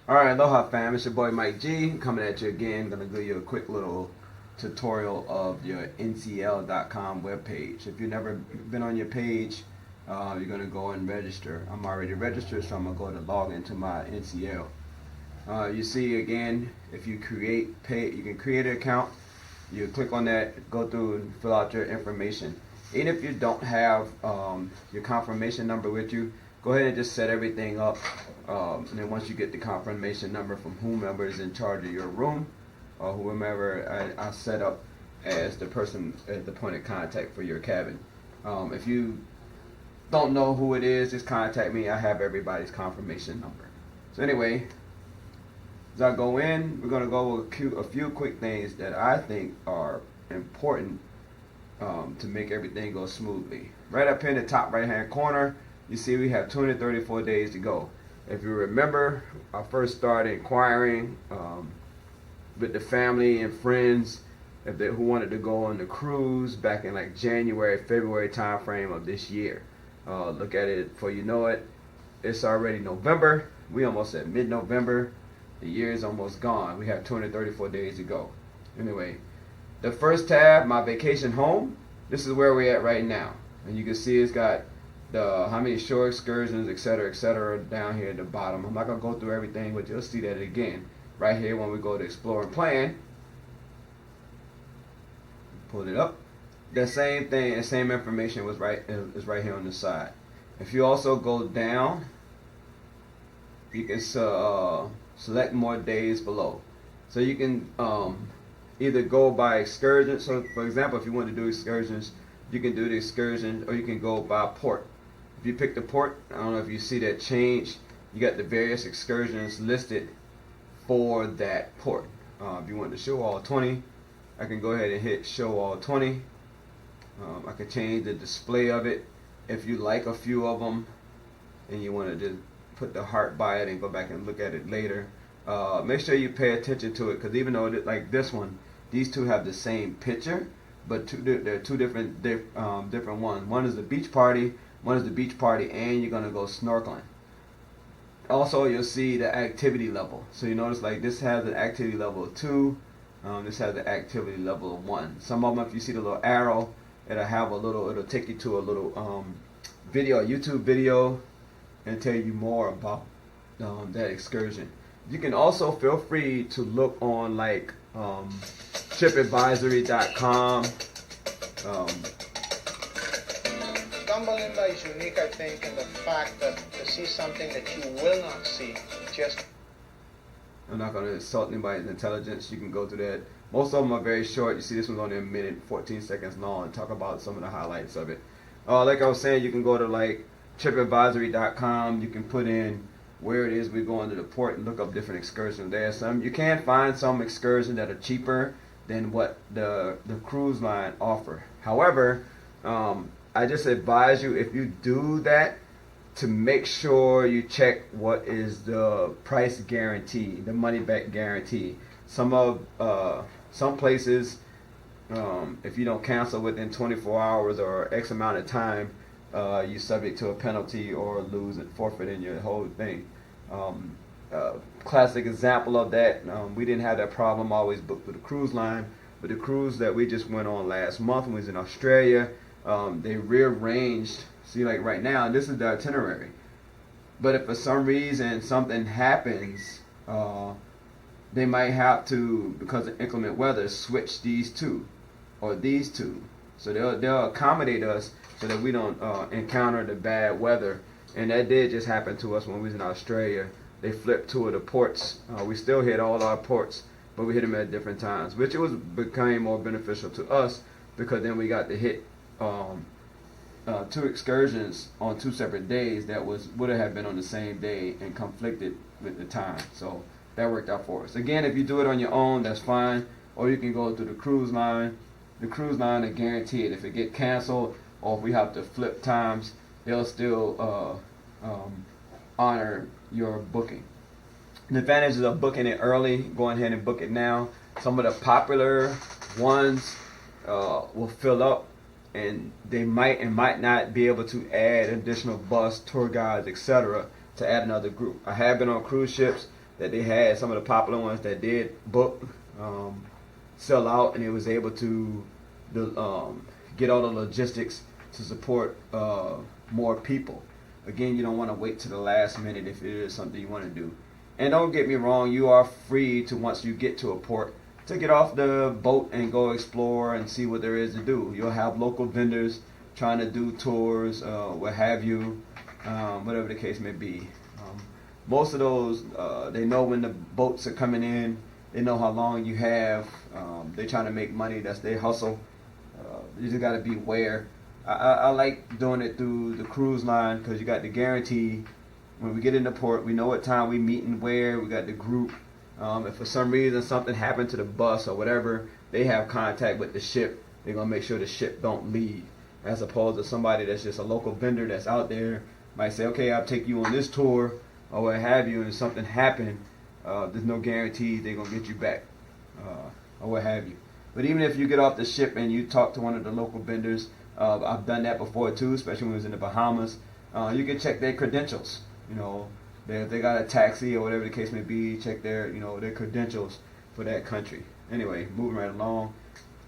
Alright, aloha fam, it's your boy Mike G coming at you again. Gonna give you a quick little tutorial of your NCL.com webpage. If you've never been on your page, you're gonna go and register. I'm already registered, so I'm gonna go to log into my NCL. You see again, if you you can create an account. You click on that, go through and fill out your information. Even if you don't have your confirmation number with you, go ahead and just set everything up. And then once you get the confirmation number from whomever is in charge of your room, or whomever I set up as the person at the point of contact for your cabin. If you don't know who it is, just contact me. I have everybody's confirmation number. So anyway, as I go in, we're going to go over a few quick things that I think are important to make everything go smoothly. Right up here in the top right hand corner, you see we have 234 days to go. If you remember, I first started inquiring with the family and friends who wanted to go on the cruise back in like January, February time frame of this year. Look at it, before you know it, it's already November. We almost at mid-November. The year is almost gone. We have 234 days to go. Anyway, the first tab, my vacation home, this is where we're at right now. And you can see it's got how many shore excursions, etc., down here at the bottom. I'm not going to go through everything, but you'll see that again right here when we go to explore and plan. Pull it up. The same thing, the same information is right here on the side. If you also go down, you can select more days below. So you can either go by excursion. So for example, if you want to do excursions, you can do the excursions, or you can go by port. If you pick the port, I don't know if you see that change, you got the various excursions listed for that port. If you want to show all 20, I can go ahead and hit show all 20. I can change the display of it. If you like a few of them and you want to just put the heart by it and go back and look at it later, make sure you pay attention to it, because even though like this one, these two have the same picture, but they're two different ones. One is the beach party, and you're gonna go snorkeling. Also, you'll see the activity level. So you notice like this has an activity level of 2, this has an activity level of 1. Some of them, if you see the little arrow, it'll take you to a little video, a YouTube video, and tell you more about that excursion. You can also feel free to look on like tripadvisory.com. Thumbelina is unique, I think, in the fact that to see something that you will not see, just... I'm not going to insult anybody's intelligence. You can go through that. Most of them are very short. You see this one's only a minute, 14 seconds long, and talk about some of the highlights of it. Like I was saying, you can go to like tripadvisory.com. You can put in where it is we're going to the port and look up different excursions there. You can find some excursions that are cheaper than what the cruise line offer. However, I just advise you, if you do that, to make sure you check what is the price guarantee, the money back guarantee. Some places, if you don't cancel within 24 hours or X amount of time, you're subject to a penalty or lose and forfeit in your whole thing. Classic example of that, we didn't have that problem always booked with the cruise line, but the cruise that we just went on last month when we was in Australia, they rearranged. See, like right now, this is the itinerary, but if for some reason something happens, they might have to, because of inclement weather, switch these two or these two. So they'll accommodate us so that we don't encounter the bad weather. And that did just happen to us when we was in Australia. They flipped 2 of the ports. We still hit all our ports, but we hit them at different times, which became more beneficial to us, because then we got to hit 2 excursions on 2 separate days that would have been on the same day and conflicted with the time. So that worked out for us. Again, if you do it on your own, that's fine, or you can go through the cruise line. The cruise line is guaranteed. If it get canceled or if we have to flip times, they'll still honor your booking. The advantages of booking it early, going ahead and book it now. Some of the popular ones will fill up, and they might and might not be able to add additional bus, tour guides, etc. to add another group. I have been on cruise ships that they had, some of the popular ones that did book, sell out, and it was able to get all the logistics to support more people. Again, you don't want to wait to the last minute if it is something you want to do. And don't get me wrong, you are free to, once you get to a port, to get off the boat and go explore and see what there is to do. You'll have local vendors trying to do tours, what have you, whatever the case may be. Most of those, they know when the boats are coming in. They know how long you have. They're trying to make money. That's their hustle. You just got to beware. I like doing it through the cruise line because you got the guarantee. When we get into port, we know what time we meet and where. We got the group. If for some reason something happened to the bus or whatever, they have contact with the ship. They're going to make sure the ship don't leave. As opposed to somebody that's just a local vendor that's out there, might say, okay, I'll take you on this tour or what have you, and if something happened, there's no guarantee they're going to get you back or what have you. But even if you get off the ship and you talk to one of the local vendors, I've done that before too, especially when I was in the Bahamas, you can check their credentials. You know, if they got a taxi or whatever the case may be, check their, their credentials for that country. Anyway, moving right along,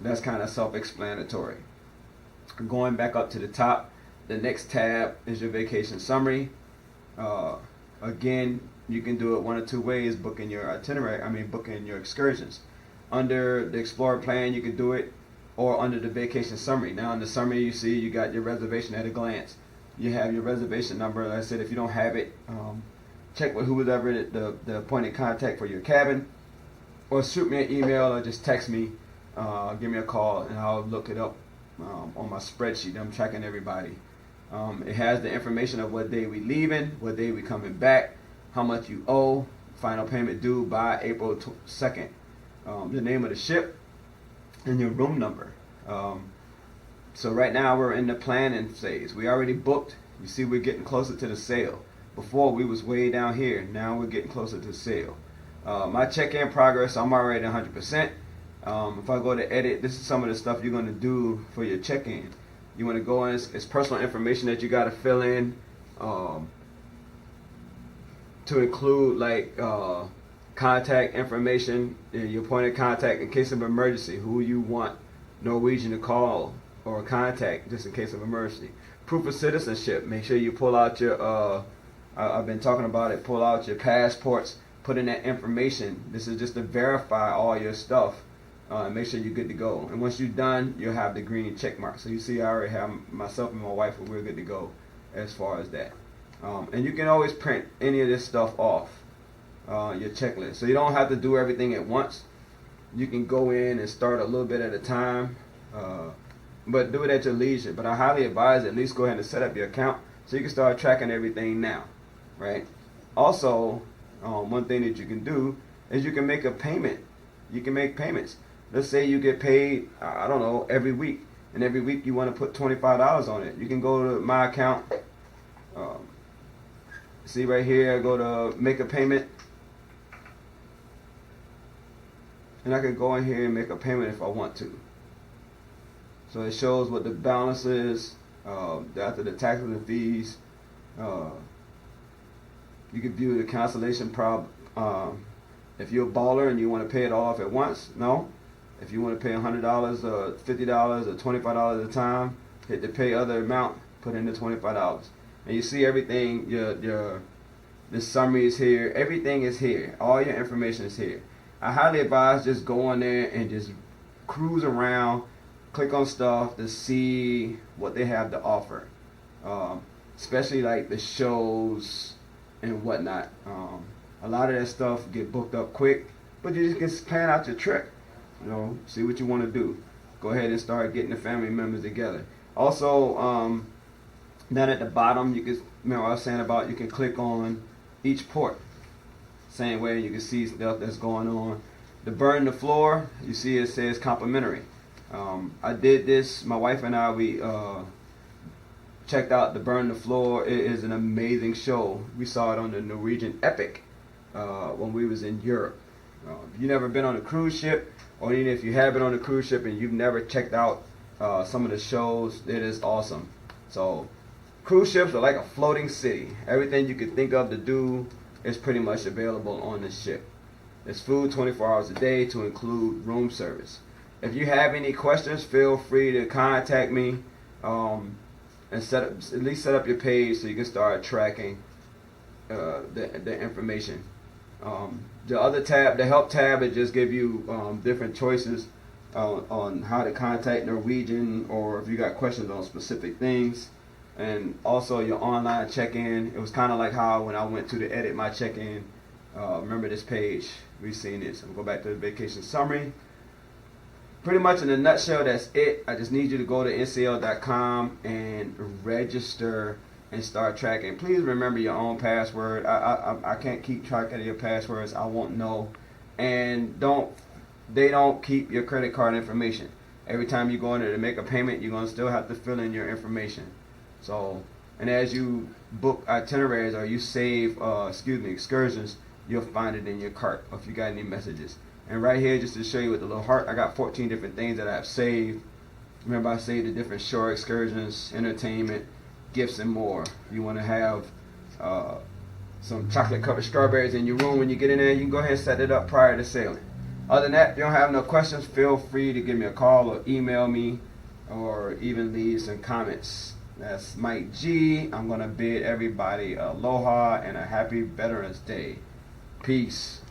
that's kind of self-explanatory. Going back up to the top, the next tab is your vacation summary. Again, you can do it one of two ways: booking your itinerary. Booking your excursions. Under the Explorer plan, you can do it, or under the vacation summary. Now, in the summary, you see you got your reservation at a glance. You have your reservation number. Like I said, if you don't have it, check with whoever the appointed contact for your cabin, or shoot me an email, or just text me, give me a call, and I'll look it up on my spreadsheet. I'm tracking everybody. It has the information of what day we leaving, what day we coming back, how much you owe, final payment due by April 2nd, the name of the ship, and your room number. So right now we're in the planning phase. We already booked. You see, we're getting closer to the sale. Before we was way down here. Now we're getting closer to the sale. My check-in progress, I'm already 100%. If I go to edit, this is some of the stuff you're going to do for your check-in. You want to go in, it's personal information that you got to fill in, to include like contact information, your point of contact in case of emergency, who you want Norwegian to call or contact just in case of emergency. Proof of citizenship, make sure you pull out your, I've been talking about it, pull out your passports, put in that information. This is just to verify all your stuff. And make sure you're good to go. And once you're done, you'll have the green check mark. So you see, I already have myself and my wife, and we're good to go as far as that. And you can always print any of this stuff off your checklist. So you don't have to do everything at once. You can go in and start a little bit at a time, but do it at your leisure. But I highly advise at least go ahead and set up your account so you can start tracking everything now, right? Also, one thing that you can do is you can make a payment. You can make payments. Let's say you get paid, I don't know, every week. And every week you want to put $25 on it. You can go to my account. See right here, go to make a payment. And I can go in here and make a payment if I want to. So it shows what the balance is after the taxes and fees. You can view the cancellation problem. If you're a baller and you want to pay it off at once, no. If you want to pay $100 or $50 or $25 at a time, hit the pay other amount, put in the $25. And you see everything, the summary is here, everything is here, all your information is here. I highly advise just go on there and just cruise around, click on stuff to see what they have to offer. Especially like the shows and whatnot. A lot of that stuff get booked up quick, but you just can plan out your trip. See what you want to do. Go ahead and start getting the family members together. Also, down at the bottom, you can, remember what I was saying about you can click on each port. Same way you can see stuff that's going on. The burn the floor, you see it says complimentary. I did this, my wife and I, we checked out the Burn the Floor. It is an amazing show. We saw it on the Norwegian Epic when we was in Europe. If you've never been on a cruise ship, or even if you have been on a cruise ship and you've never checked out some of the shows, it is awesome. So cruise ships are like a floating city. Everything you could think of to do is pretty much available on the ship. There's food 24 hours a day to include room service. If you have any questions, feel free to contact me and at least set up your page so you can start tracking the information. The other tab, the help tab, it just give you different choices on how to contact Norwegian, or if you got questions on specific things. And also your online check-in. It was kind of like how when I went to edit my check-in. Remember this page? We've seen this. I'm going to go back to the vacation summary. Pretty much in a nutshell, that's it. I just need you to go to ncl.com and register and start tracking. Please remember your own password. I can't keep track of your passwords. I won't know. And they don't keep your credit card information. Every time you go in there to make a payment, you're going to still have to fill in your information. So, and as you book itineraries or you save, excursions, you'll find it in your cart if you got any messages. And right here, just to show you with the little heart, I got 14 different things that I've saved. Remember, I saved the different shore excursions, entertainment, gifts, and more. If you want to have some chocolate-covered strawberries in your room when you get in there, you can go ahead and set it up prior to sailing. Other than that, if you don't have no questions, feel free to give me a call or email me or even leave some comments. That's Mike G. I'm going to bid everybody aloha and a happy Veterans Day. Peace.